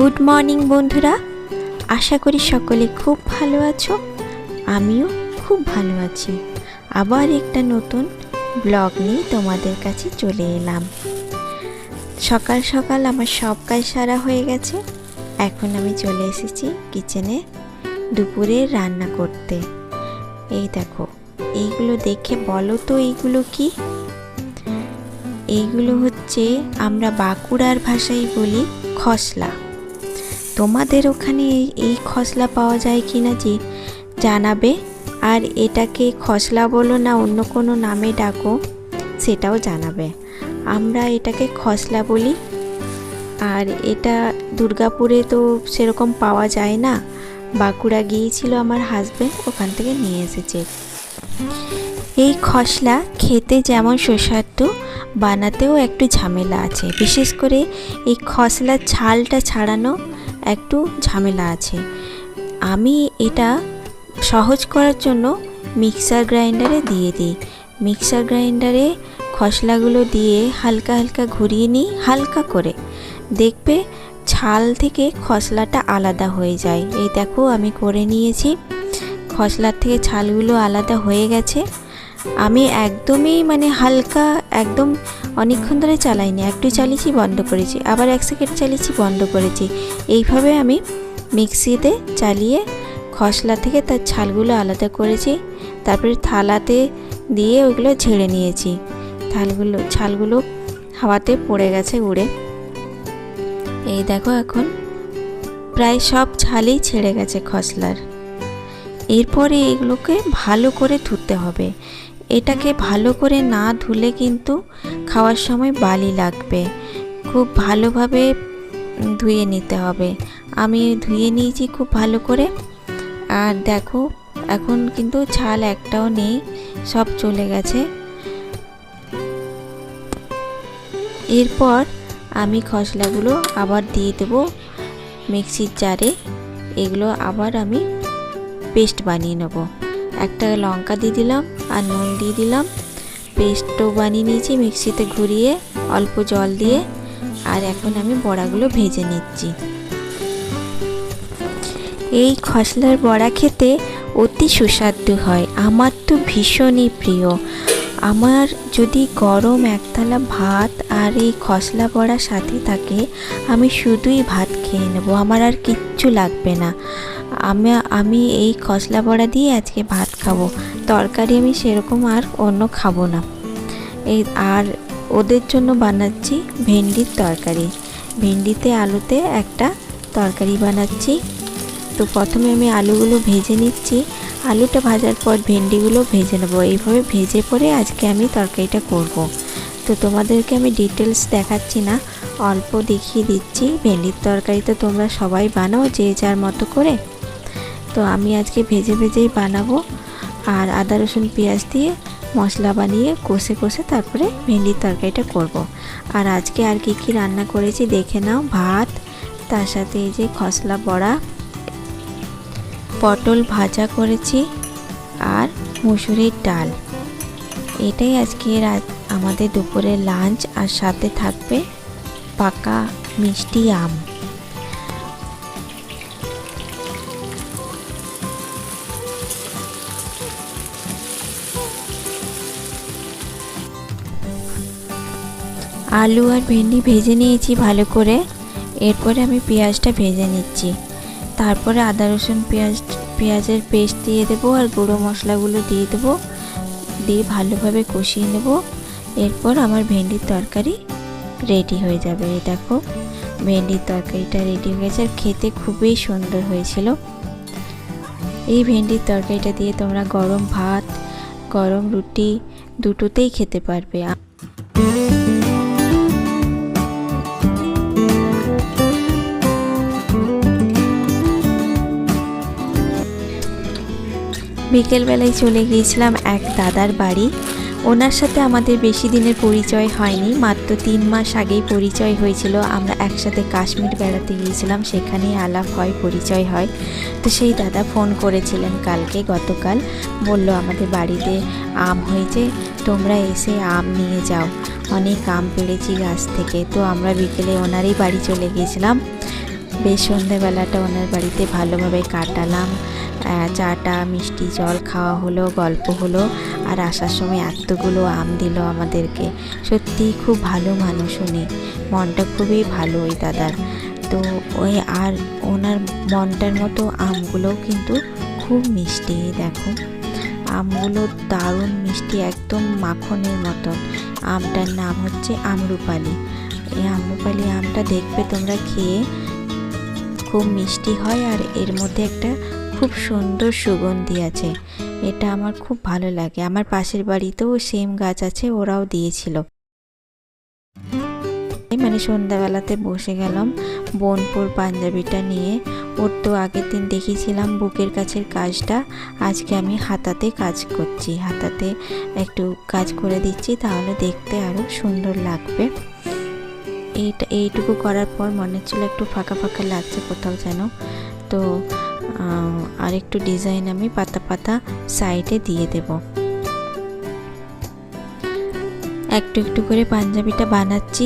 Good morning বন্ধুরা, আশা করি সকলে খুব ভালো আছো। আমিও খুব ভালো আছি। আবার একটা নতুন ব্লগ নিয়ে তোমাদের কাছে চলে এলাম। সকাল সকাল আমার সব কাজ সারা হয়ে গেছে। এখন আমি চলে এসেছি কিচেনে দুপুরে রান্না করতে। এই দেখো, এইগুলো দেখে বলো তো এইগুলো কি? এইগুলো হচ্ছে আমরা বাঁকুড়ার ভাষায় বলি খসলা। তোমাদের ওখানে এই খসলা পাওয়া যায় কিনা যে জানাবে। আর এটাকে খসলা বলো না অন্য কোনো নামে ডাকো সেটাও জানাবে। আমরা এটাকে খসলা বলি। আর এটা দুর্গাপুরে তো সেরকম পাওয়া যায় না। বাঁকুড়া গিয়েছিল আমার হাজব্যান্ড, ওখান থেকে নিয়ে এসেছে। এই খসলা খেতে যেমন সুস্বাদু, বানাতেও একটু ঝামেলা আছে। বিশেষ করে এই খসলার ছালটা ছাড়ানো একটু ঝামেলা আছে। আমি এটা সহজ করার জন্য মিক্সার গ্রাইন্ডারে দিয়ে দিই। মিক্সার গ্রাইন্ডারে খসলাগুলো দিয়ে হালকা হালকা ঘুরিয়ে নিই, হালকা করে। দেখবে ছাল থেকে খসলাটা আলাদা হয়ে যায়। এই দেখো আমি করে নিয়েছি। খসলার থেকে ছালগুলো আলাদা হয়ে গেছে। আমি একদমই হালকা, একদম অনেকক্ষণ ধরে চালাইনি। একটু চালিয়েছি, বন্ধ করেছি, আবার 1 সেকেন্ড চালিয়েছি, বন্ধ করেছি। এইভাবে আমি মিক্সিতে চালিয়ে খসলা থেকে তার ছালগুলো আলাদা করেছি। তারপরে থালাতে দিয়ে ওগুলো ঝেড়ে নিয়েছি। ছালগুলো হাওয়াতে পড়ে গেছে উড়ে। এই দেখো এখন প্রায় সব ছালই ছেড়ে গেছে খসলার। এরপরে এগুলোকে ভালো করে ধুতে হবে। এটাকে ভালো করে না ধুলে কিন্তু খাওয়ার সময় বালি লাগবে। খুব ভালোভাবে ধুয়ে নিতে হবে। আমি ধুয়ে নিয়েছি খুব ভালো করে। আর দেখো এখন কিন্তু ছাল একটাও নেই, সব চলে গেছে। এরপর আমি খসলাগুলো আবার দিয়ে দেবো মিক্সির জারে। এগুলো আবার আমি পেস্ট বানিয়ে নেব। একটা লঙ্কা দিয়ে দিলাম আর নুন দিয়ে দিলাম। পেস্টও বানিয়ে নিয়েছি মিক্সিতে ঘুরিয়ে অল্প জল দিয়ে। আর এখন আমি বড়াগুলো ভেজে নিচ্ছি। এই খসলার বড়া খেতে অতি সুস্বাদু হয়। আমার তো ভীষণই প্রিয়। আমার যদি গরম একতলা ভাত আর এই খসলা বড়া সাথে থাকে, আমি শুধুই ভাত খেয়ে নেব, আমার আর কিচ্ছু লাগবে না। আমি এই খসলা বড়া দিয়ে আজকে ভাত খাবো। তরকারি আমি সেরকম আর অন্য খাবো না। আর ওদের জন্য বানাচ্ছি ভেন্ডির তরকারি। ভেন্ডিতে আলুতে একটা তরকারি বানাচ্ছি। তো প্রথমে আমি আলুগুলো ভেজে নিচ্ছি। আলুটা ভাজার পর ভেন্ডিগুলো ভেজে নেব। এইভাবে ভেজে পরে আজকে আমি তরকারিটা করব। তো তোমাদেরকে আমি ডিটেলস দেখাচ্ছি না, অল্প দেখিয়ে দিচ্ছি। ভেন্ডির তরকারি তো তোমরা সবাই বানাও যে যার মতো করে। তো আমি আজকে ভেজে ভেজেই বানাবো। আর আদা রসুন পেঁয়াজ দিয়ে মশলা বানিয়ে কষে কষে তারপরে ভেন্ডির তরকারিটা করব। আর আজকে আর কি কি রান্না করেছি দেখে নাও। ভাত, তার সাথে এই যে খসলা বড়া, পটল ভাজা করেছি আর মুসুরির ডাল। এটাই আজকে আমাদের দুপুরের লাঞ্চ। আর সাথে থাকবে পাকা মিষ্টি আম। আলু আর ভেন্ডি ভেজে নিয়েছি ভালো করে। এরপরে আমি পেঁয়াজটা ভেজে নিচ্ছি। তারপরে আদা রসুন পেঁয়াজের পেস্ট দিয়ে দেবো আর গুঁড়ো মশলাগুলো দিয়ে দেবো, দিয়ে ভালোভাবে কষিয়ে নেব। এরপর আমার ভেন্ডির তরকারি রেডি হয়ে যাবে। এই দেখো ভেন্ডির তরকারিটা রেডি হয়ে গেছে। আর খেতে খুবই সুন্দর হয়েছিল। এই ভেন্ডির তরকারিটা দিয়ে তোমরা গরম ভাত, গরম রুটি দুটোতেই খেতে পারবে। বিকেলবেলায় চলে গিয়েছিলাম এক দাদার বাড়ি। ওনার সাথে আমাদের বেশি দিনের পরিচয় হয়নি, মাত্র 3 মাস আগেই পরিচয় হয়েছিল। আমরা একসাথে কাশ্মীর বেড়াতে গিয়েছিলাম, সেখানেই আলাপ হয়, পরিচয় হয়। তো সেই দাদা ফোন করেছিলেন গতকাল, বলল আমাদের বাড়িতে আম হয়েছে, তোমরা এসে আম নিয়ে যাও, অনেক আম পেড়েছি গাছ থেকে। তো আমরা বিকেলে ওনারই বাড়ি চলে গিয়েছিলাম। বেশ সন্ধেবেলাটা ওনার বাড়িতে ভালোভাবে কাটালাম। চাটা মিষ্টি জল খাওয়া হলো, গল্প হলো, আর আসার সময় এতগুলো আম দিল আমাদেরকে। সত্যিই খুব ভালো মানুষ উনি, মনটা খুবই ভালো ওই দাদার। তো ওই আর ওনার মনটার মতো আমগুলোও কিন্তু খুব মিষ্টি। দেখো আমগুলো দারুণ মিষ্টি, একদম মাখনের মতন। আমটার নাম হচ্ছে আম্রপালি। এই আম্রপালি আমটা দেখবে তোমরা খেয়ে, খুব মিষ্টি হয় আর এর মধ্যে একটা খুব সুন্দর সুগন্ধি আছে। এটা আমার খুব ভালো লাগে। আমার পাশের বাড়িতেও সেম গাছ আছে, ওরাও দিয়েছিল। মানে সন্ধ্যাবেলাতে বসে গেলাম বোনপুর পাঞ্জাবিটা নিয়ে। ওর তো আগের দিন দেখিয়েছিলাম বুকের কাছের কাজটা, আজকে আমি হাতাতে কাজ করছি, হাতাতে একটু কাজ করে দিচ্ছি, তাহলে দেখতে আরও সুন্দর লাগবে। এইটুকু করার পর মনে হচ্ছিল একটু ফাঁকা ফাঁকা লাগছে কোথাও যেন, তো আর একটু ডিজাইন আমি পাতা পাতা সাইডে দিয়ে দেব। একটু একটু করে পাঞ্জাবিটা বানাচ্ছি,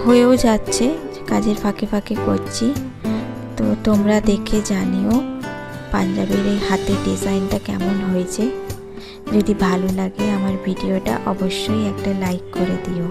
হয়েও যাচ্ছে, কাজের ফাঁকে ফাঁকে করছি। তো তোমরা দেখে জানিও পাঞ্জাবির এই হাতের ডিজাইনটা কেমন হয়েছে। যদি ভালো লাগে আমার ভিডিওটা অবশ্যই একটা লাইক করে দিও।